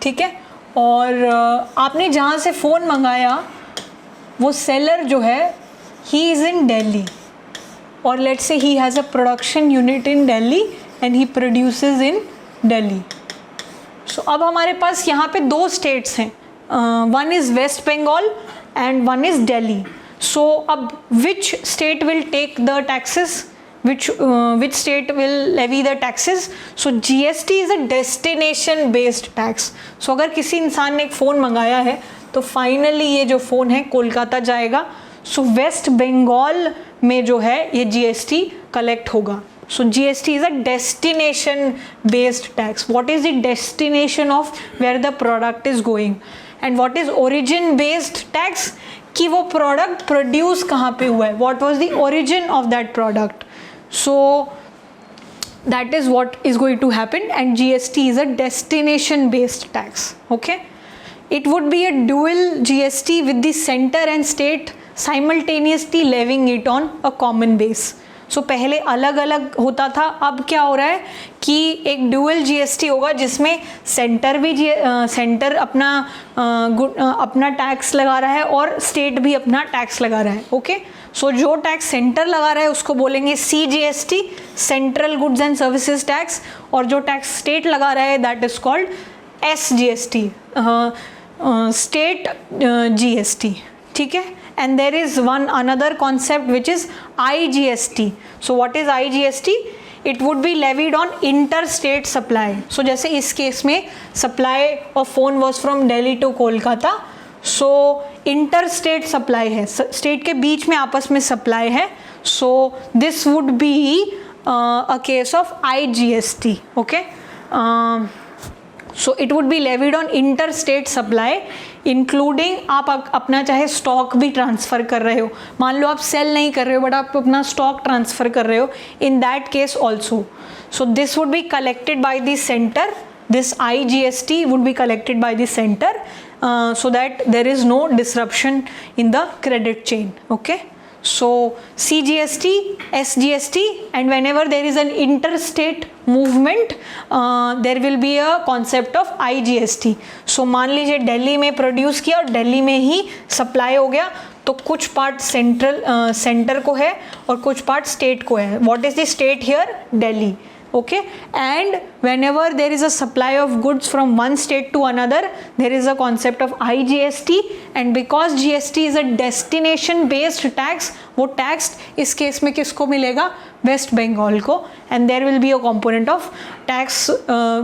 ठीक है, और आपने जहाँ से फ़ोन मंगाया वो सेलर जो है ही इज़ इन दिल्ली, और let's say he has a production unit in Delhi and he produces in Delhi. So अब हमारे पास यहाँ पे दो स्टेट्स हैं, one is West Bengal and one is Delhi. So अब which state will take the taxes, which state will levy the taxes? So GST is a destination based tax. So अगर किसी इंसान ने एक फ़ोन मंगाया है तो फाइनली ये जो फ़ोन है कोलकाता जाएगा. सो वेस्ट बंगाल में जो है ये GST कलेक्ट होगा. So GST is a destination based tax. What is the destination of where the product is going? And what is origin based tax? कि वो product produce कहाँ पे हुआ है? What was the origin of that product? So that is what is going to happen, and GST is a destination based tax. Okay, it would be a dual GST with the center and state simultaneously levying it on a common base. So पहले अलग अलग होता था, अब क्या हो रहा है कि एक ड्यूअल जीएसटी होगा जिसमें सेंटर भी सेंटर अपना टैक्स लगा रहा है और स्टेट भी अपना टैक्स लगा रहा है. ओके, सो जो टैक्स सेंटर लगा रहा है उसको बोलेंगे CGST, central goods and services tax, और जो टैक्स स्टेट लगा रहा है that is called SGST, state GST. ठीक है, and there is one another concept which is IGST. So what is IGST? It would be levied on interstate supply. So जैसे इस case में supply of phone was from Delhi to Kolkata, so interstate supply है, state के बीच में आपस में supply है, so this would be a case of IGST. Okay, so it would be levied on interstate supply, including आप अपना चाहे stock भी ट्रांसफ़र कर रहे हो, मान लो आप सेल नहीं कर रहे हो बट आप अपना स्टॉक ट्रांसफ़र कर रहे हो, in that case also. So this would be collected by the centre, this IGST would be collected by the center, so that there is no disruption in the credit chain. Okay, so CGST, SGST, and whenever there is an interstate movement there will be a concept of IGST. So मान लीजिए दिल्ली में produce किया और दिल्ली में ही supply हो गया, तो कुछ पार्ट सेंटर को है और कुछ पार्ट स्टेट को है. What is the state here? Delhi. Okay, and whenever there is a supply of goods from one state to another, there is a concept of IGST, and because GST is a destination based tax, वो tax इस case में किसको मिलेगा? Waste Bengal को, and there will be a component of tax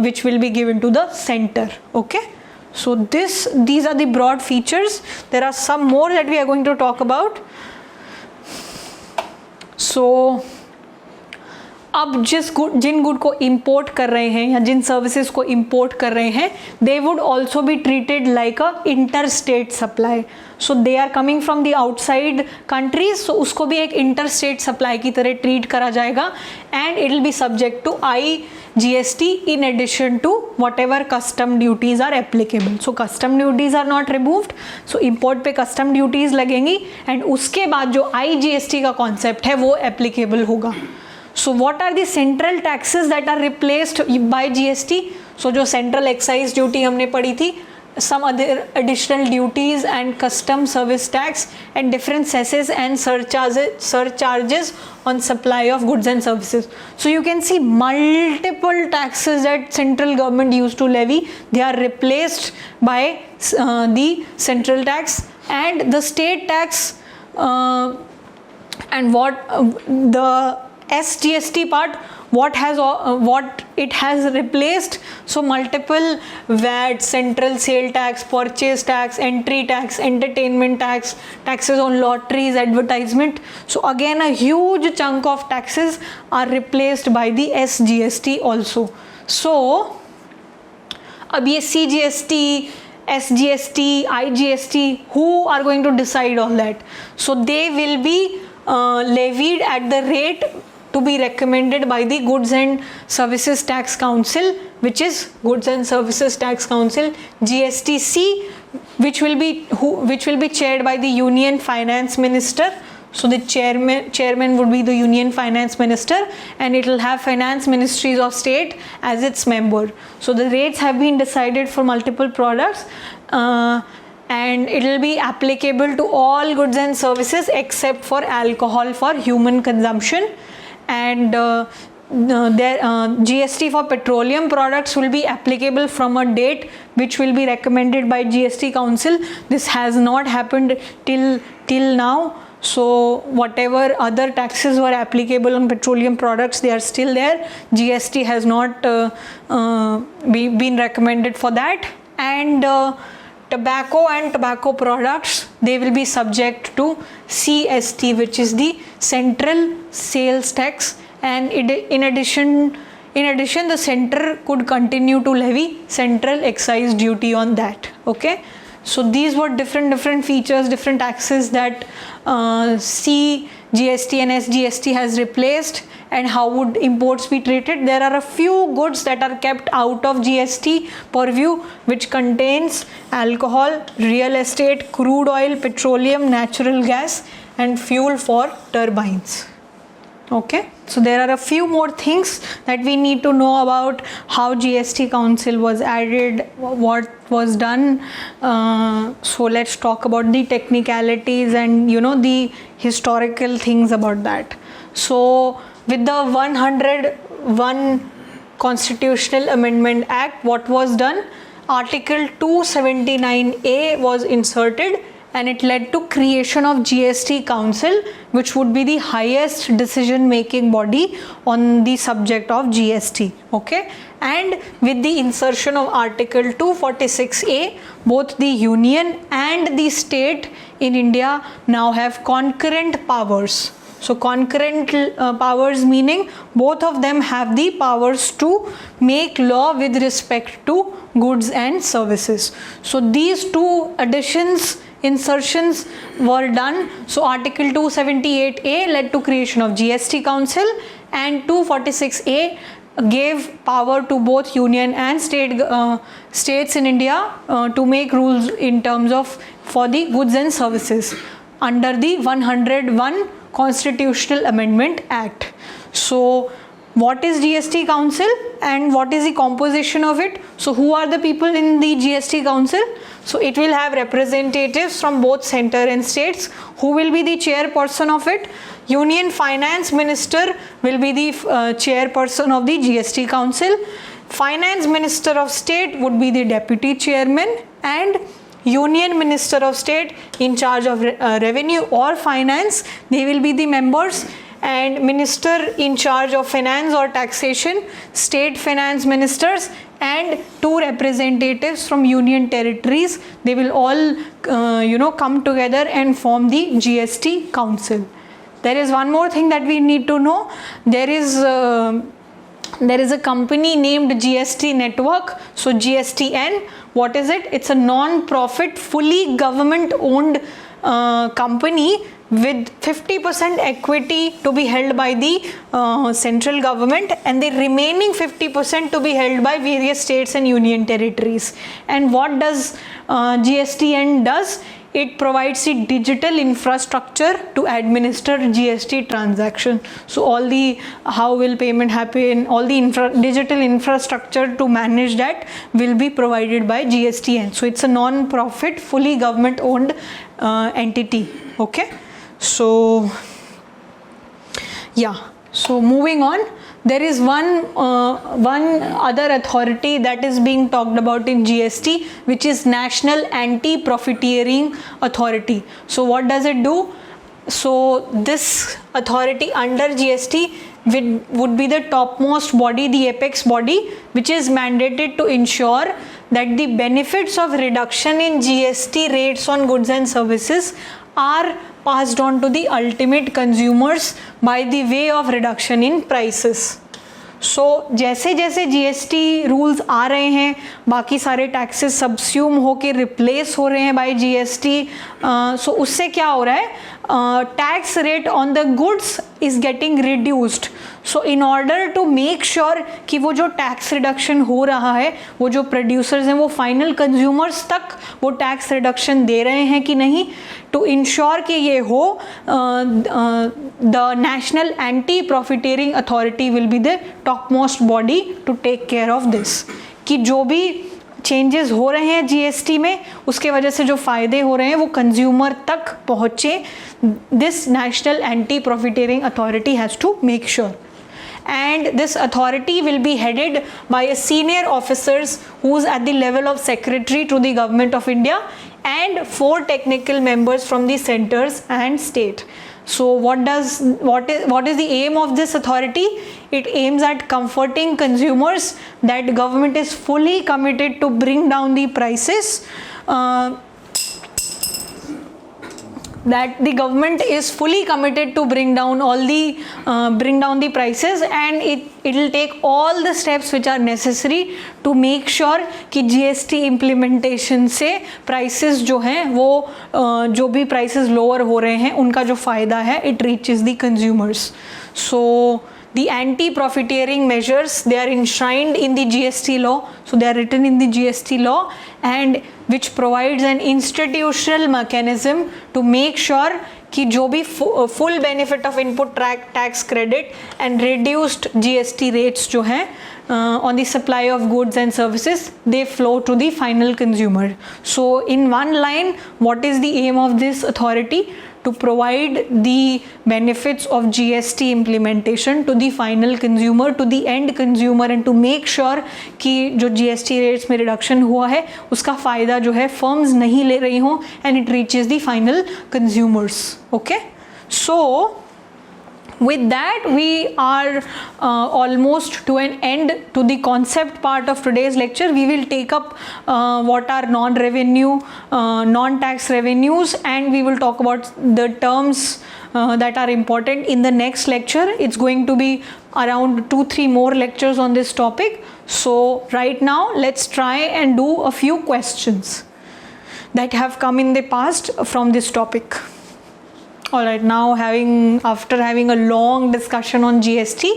which will be given to the center. Okay, so these are the broad features. There are some more that we are going to talk about. So अब जिन good को import कर रहे हैं या जिन services को import कर रहे हैं, they would also be treated like a inter state supply. So they are coming from the outside countries, so उसको भी एक इंटर स्टेट सप्लाई की तरह ट्रीट करा जाएगा, and it will be subject to IGST in addition to whatever custom duties are applicable. So custom duties are not removed, so import पे custom duties लगेंगी, and उसके बाद जो IGST का concept है वो applicable होगा. So what are the central taxes that are replaced by GST? So जो central excise duty हमने पढ़ी थी, some other additional duties and custom service tax and different cesses and surcharges on supply of goods and services. So you can see multiple taxes that central government used to levy, they are replaced by the central tax, and the state tax and what the SGST part, what it has replaced. So multiple VAT, central sale tax, purchase tax, entry tax, entertainment tax, taxes on lotteries, advertisement. So again a huge chunk of taxes are replaced by the SGST also. So अब ये CGST, SGST, IGST, who are going to decide all that? So they will be levied at the rate to be recommended by the Goods and Services Tax Council, which is Goods and Services Tax Council, GSTC, which will be chaired by the Union Finance Minister. So the chairman would be the Union Finance Minister, and it will have finance ministries of state as its member. So the rates have been decided for multiple products, and it will be applicable to all goods and services except for alcohol for human consumption. And GST for petroleum products will be applicable from a date which will be recommended by GST Council. This has not happened till now. So whatever other taxes were applicable on petroleum products, they are still there. GST has not been recommended for that. And tobacco and tobacco products, they will be subject to CST, which is the Central Sales Tax, and in addition, the center could continue to levy central excise duty on that. Okay, so these were different features, different taxes that CGST and SGST has replaced, and how would imports be treated. There are a few goods that are kept out of GST purview, which contains alcohol, real estate, crude oil, petroleum, natural gas, and fuel for turbines. Okay, so there are a few more things that we need to know about how GST Council was added, what was done. So let's talk about the technicalities and the historical things about that. So with the 101 Constitutional Amendment Act, what was done? Article 279A was inserted, and it led to creation of GST Council, which would be the highest decision making body on the subject of GST. Okay, and with the insertion of Article 246A, both the union and the state in India now have concurrent powers. So concurrent powers meaning both of them have the powers to make law with respect to goods and services. So these two insertions were done. So Article 278A led to creation of GST Council, and 246A gave power to both union and states in India to make rules in terms of for the goods and services under the 101 Constitutional Amendment Act. So what is GST Council and what is the composition of it? So who are the people in the GST Council? So it will have representatives from both center and states. Who will be the chairperson of it? Union Finance Minister will be the chairperson of the GST Council. Finance Minister of State would be the deputy chairman, and Union Minister of State in charge of revenue or finance, they will be the members, and Minister in charge of finance or taxation, state finance ministers, and 2 representatives from union territories. They will all come together and form the GST Council. There is one more thing that we need to know. There is a company named GST Network. So GSTN, what is it? It's a non-profit, fully government-owned company with 50% equity to be held by the central government, and the remaining 50% to be held by various states and union territories. And what does GSTN does? It provides the digital infrastructure to administer GST transaction. So all the how will payment happen, all the digital infrastructure to manage that will be provided by GSTN. So it's a non-profit, fully government-owned entity. Okay. So yeah. So moving on. There is one other authority that is being talked about in GST, which is National Anti-Profiteering Authority. So what does it do? So this authority under GST would be the topmost body, the apex body, which is mandated to ensure that the benefits of reduction in GST rates on goods and services are passed on to the ultimate consumers by the way of reduction in prices. So जैसे जैसे GST rules आ रहे हैं, बाकी सारे taxes सबस्यूम होके replace हो रहे हैं बाय GST, सो उससे क्या हो रहा है, tax rate on the goods is getting reduced. So in order to make sure कि वो जो टैक्स रिडक्शन हो रहा है, वो जो प्रोड्यूसर्स हैं वो फाइनल कंज्यूमर्स तक वो टैक्स रिडक्शन दे रहे हैं कि नहीं, टू इंश्योर कि ये हो, the national anti profiteering authority will be the top most body to take care of this, कि जो भी चेंजेस हो रहे हैं जीएसटी में उसके वजह से जो फ़ायदे हो रहे हैं वो कंज्यूमर तक पहुँचे. This national anti profiteering authority has to make sure. And this authority will be headed by a senior officers who's at the level of secretary to the government of India and 4 technical members from the centers and state. So what is the aim of this authority? It aims at comforting consumers that government is fully committed to bring down the prices. that the government is fully committed to bring down the prices, and it will take all the steps which are necessary to make sure कि GST implementation से prices जो हैं वो जो भी prices lower हो रहे हैं उनका जो फ़ायदा है it reaches the consumers. So the anti-profiteering measures, they are enshrined in the GST law, so they are written in the GST law, and which provides an institutional mechanism to make sure कि जो भी full benefit of input tax credit and reduced GST rates जो हैं on the supply of goods and services, they flow to the final consumer. So in one line, what is the aim of this authority? To provide the benefits of GST implementation to the final consumer, to the end consumer, and to make sure कि जो GST rates में reduction हुआ है उसका फ़ायदा जो है firms नहीं ले रही हों and it reaches the final consumers. Okay, so with that we are almost to an end to the concept part of today's lecture. We will take up what are non-revenue, non-tax revenues, and we will talk about the terms that are important in the next lecture. It's going to be around 2-3 more lectures on this topic. So right now let's try and do a few questions that have come in the past from this topic. Alright, now after having a long discussion on GST,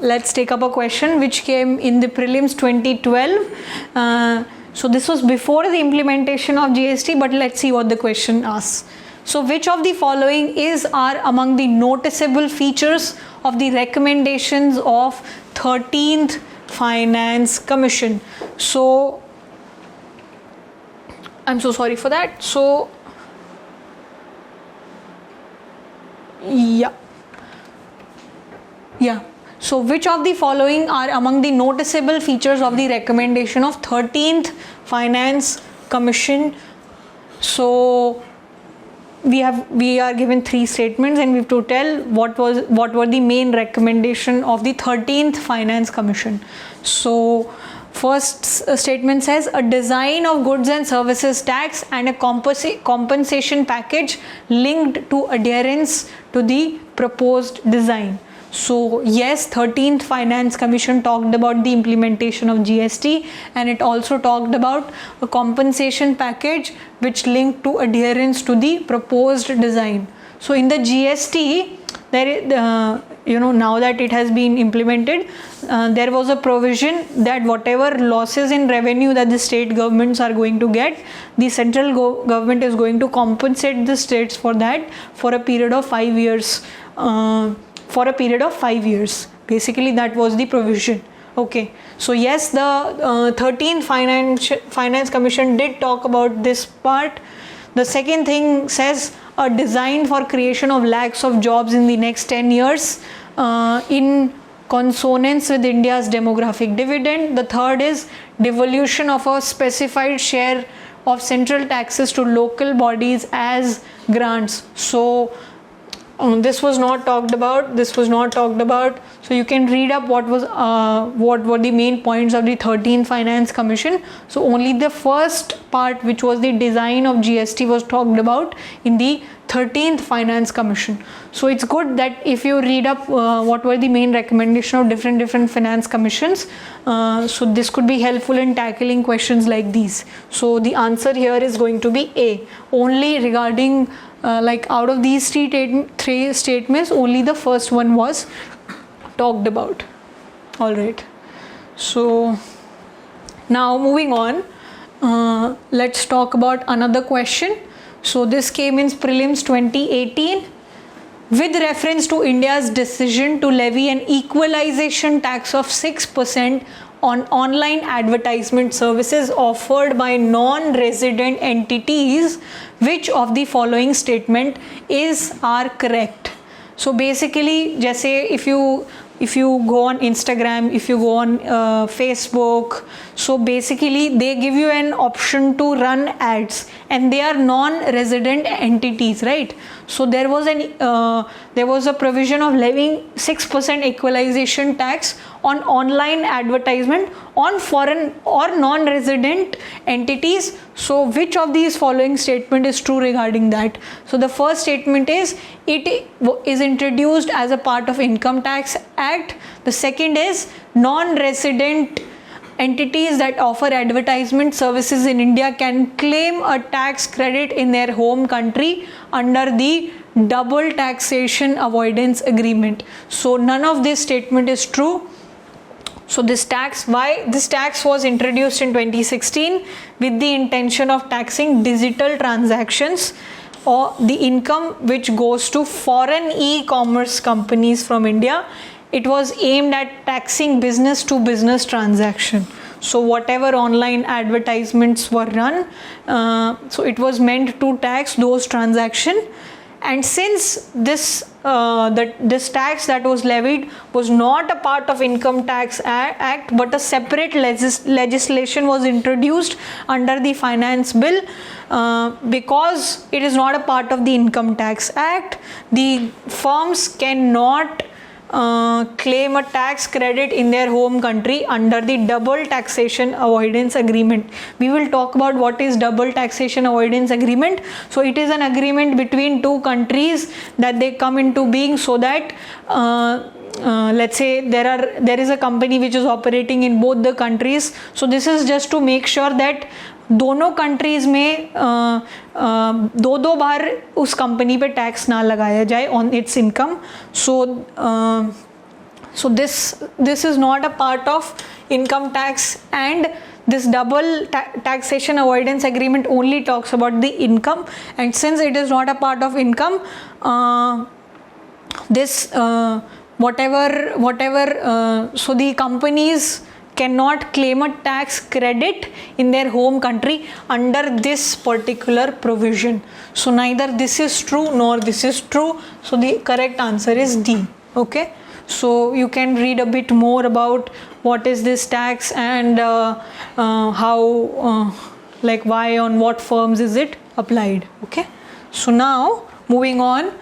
let's take up a question which came in the prelims 2012. So this was before the implementation of GST, but let's see what the question asks. So which of the following are among the noticeable features of the recommendations of 13th Finance Commission? So I'm so sorry for that. So so which of the following are among the noticeable features of the recommendation of 13th Finance Commission? So we are given 3 statements and we have to tell what were the main recommendation of the 13th Finance Commission. So first statement says a design of goods and services tax and a compensation package linked to adherence to the proposed design. So yes, 13th Finance Commission talked about the implementation of GST, and it also talked about a compensation package which linked to adherence to the proposed design. So in the GST, there is, now that it has been implemented, there was a provision that whatever losses in revenue that the state governments are going to get, the central government is going to compensate the states for that for a period of 5 years. Basically, that was the provision. Okay, so yes, the 13th Finance Commission did talk about this part. The second thing says a design for creation of lakhs of jobs in the next 10 years in consonance with India's demographic dividend. The third is devolution of a specified share of central taxes to local bodies as grants. So this was not talked about. So you can read up what were the main points of the 13th Finance Commission. So only the first part, which was the design of GST, was talked about in the 13th Finance Commission. So it's good that if you read up what were the main recommendation of different finance commissions, so this could be helpful in tackling questions like these. So the answer here is going to be A. Only regarding like out of these three statements, only the first one was talked about. All right, so now moving on, let's talk about another question. So this came in prelims 2018 with reference to India's decision to levy an equalization tax of 6% on online advertisement services offered by non-resident entities. Which of the following statement are correct? So basically, जैसे if you go on Instagram, if you go on Facebook, so basically they give you an option to run ads and they are non-resident entities, right? So there was a provision of levying 6% equalization tax on online advertisement on foreign or non-resident entities. So which of these following statement is true regarding that? So the first statement is it is introduced as a part of Income Tax Act. The second is non-resident entities that offer advertisement services in India can claim a tax credit in their home country under the double taxation avoidance agreement. So none of this statement is true. So why this tax was introduced in 2016 with the intention of taxing digital transactions or the income which goes to foreign e-commerce companies from India. It was aimed at taxing business to business transaction. So whatever online advertisements were run, so it was meant to tax those transactions. And since this tax that was levied was not a part of Income Tax Act but a separate legislation was introduced under the Finance Bill, because it is not a part of the Income Tax Act, the firms cannot claim a tax credit in their home country under the double taxation avoidance agreement. We will talk about what is double taxation avoidance agreement. So it is an agreement between two countries that they come into being so that let's say there is a company which is operating in both the countries. So this is just to make sure that दोनों countries में दो बार उस company पे tax ना लगाया जाए on it's income. So this is not a part of income tax, and this double taxation avoidance agreement only talks about the income, and since it is not a part of income, so the companies cannot claim a tax credit in their home country under this particular provision. So neither this is true nor this is true. So the correct answer is D. Okay. So you can read a bit more about what is this tax and how, like why on what firms is it applied. Okay. So now moving on.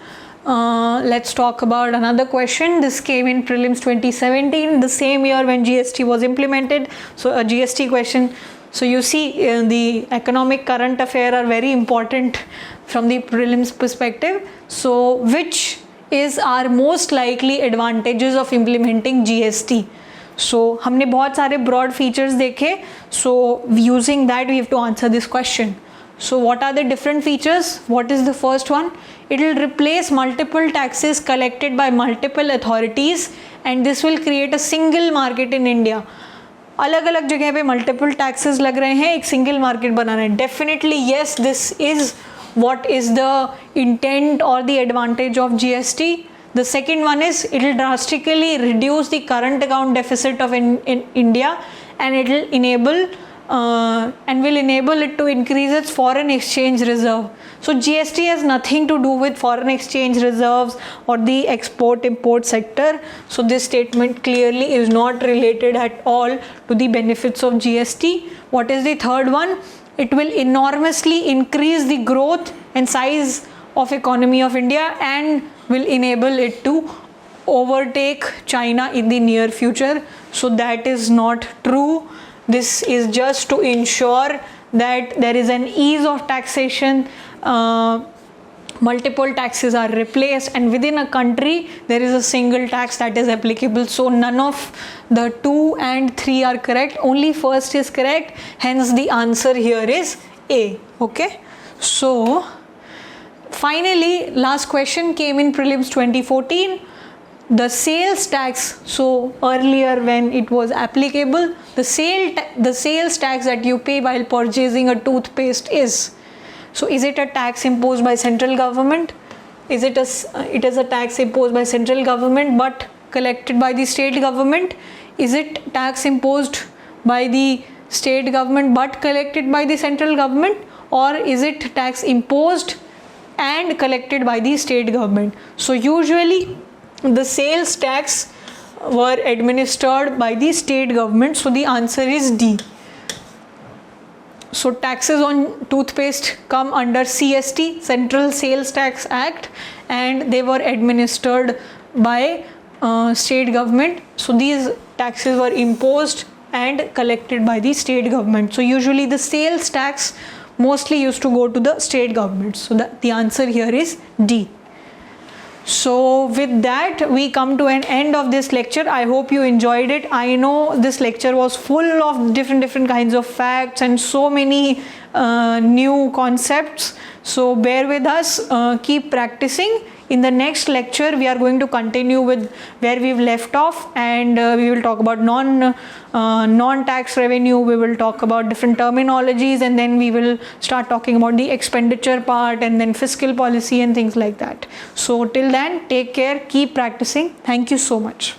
Let's talk about another question. This came in prelims 2017, the same year when GST was implemented. So a GST question. So you see the economic current affair are very important from the prelims perspective. So which is our most likely advantages of implementing GST? So हमने बहुत सारे broad features देखे. So using that we have to answer this question. So what are the different features? What is the first one? It will replace multiple taxes collected by multiple authorities, and this will create a single market in India. अलग अलग जगह पे multiple taxes लग रहे हैं, एक single market बनाना है. Definitely yes, this is what is the intent or the advantage of GST. The second one is it will drastically reduce the current account deficit of in India, and it will enable it to increase its foreign exchange reserve. So GST has nothing to do with foreign exchange reserves or the export-import sector. So this statement clearly is not related at all to the benefits of GST. What is the third one? It will enormously increase the growth and size of economy of India and will enable it to overtake China in the near future. So that is not true. This is just to ensure that there is an ease of taxation, multiple taxes are replaced, and within a country there is a single tax that is applicable. So none of the 2 and 3 are correct, only first is correct, hence the answer here is A. Okay. So finally, last question came in prelims 2014. The sales tax, so earlier when it was applicable, the sales tax that you pay while purchasing a toothpaste is it a tax imposed by central government? It is a tax imposed by central government but collected by the state government? Is it tax imposed by the state government but collected by the central government? Or is it tax imposed and collected by the state government? So usually the sales tax were administered by the state government, so the answer is D. So taxes on toothpaste come under CST, Central Sales Tax Act, and they were administered by state government. So these taxes were imposed and collected by the state government. So usually the sales tax mostly used to go to the state government. So the answer here is D. So with that we come to an end of this lecture. I hope you enjoyed it. I know this lecture was full of different kinds of facts and so many new concepts. So bear with us, keep practicing. In the next lecture we are going to continue with where we've left off, and we will talk about non-tax revenue. We will talk about different terminologies, and then we will start talking about the expenditure part and then fiscal policy and things like that. So till then, take care, keep practicing. Thank you so much.